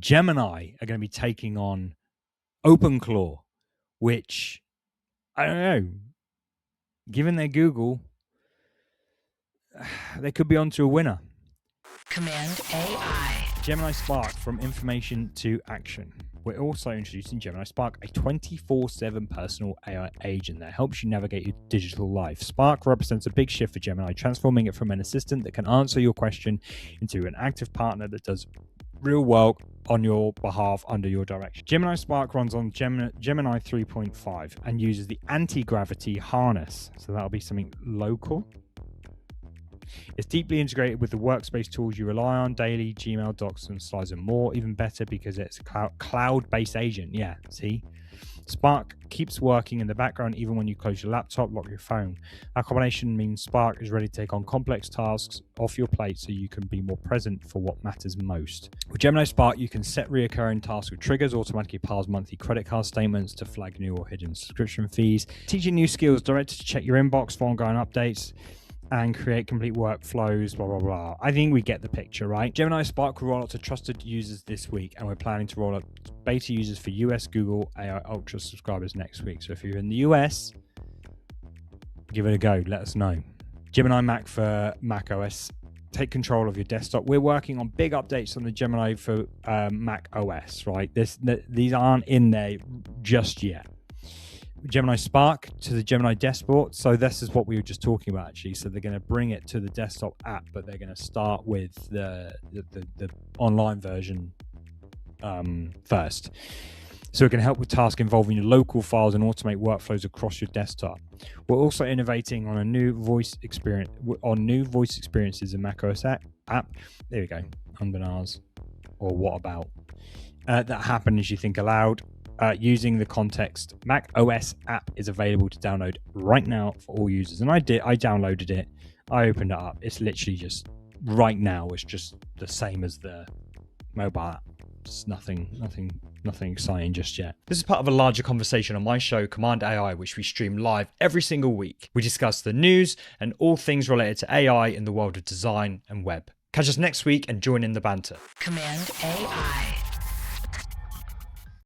Gemini are going to be taking on OpenClaw, which, I don't know, given their Google, they could be onto a winner. Command AI. Gemini Spark, from information to action. We're also introducing Gemini Spark, a 24/7 personal AI agent that helps you navigate your digital life. Spark represents a big shift for Gemini, transforming it from an assistant that can answer your question into an active partner that does real work on your behalf under your direction. Gemini Spark runs on Gemini 3.5 and uses the Antigravity harness. So that'll be something local. It's deeply integrated with the workspace tools you rely on daily, Gmail, Docs, and Slides, and more. Even better because it's a cloud-based agent. Yeah, see? Spark keeps working in the background even when you close your laptop, lock your phone. That combination means Spark is ready to take on complex tasks off your plate so you can be more present for what matters most. With Gemini Spark, you can set reoccurring tasks with triggers, automatically parse monthly credit card statements to flag new or hidden subscription fees, teaching new skills directed to check your inbox for ongoing updates, and create complete workflows, blah, blah, blah. I think we get the picture, right? Gemini Spark will roll out to trusted users this week, and we're planning to roll out beta users for US Google AI Ultra subscribers next week. So if you're in the US, give it a go. Let us know. Gemini Mac for Mac OS. Take control of your desktop. We're working on big updates on the Gemini for Mac OS, right? These aren't in there just yet. Gemini Spark to the Gemini dashboard. So this is what we were just talking about, actually. So they're going to bring it to the desktop app, but they're going to start with the online version first. So it can help with tasks involving your local files and automate workflows across your desktop. We're also innovating on a new voice experiences in macOS app. There we go. Unbananas or what about that happen as you think aloud. Using the context, Mac OS app is available to download right now for all users. And I downloaded it. I opened it up. It's literally just right now. It's just the same as the mobile app. It's nothing exciting just yet. This is part of a larger conversation on my show, Command AI, which we stream live every single week. We discuss the news and all things related to AI in the world of design and web. Catch us next week and join in the banter. Command AI.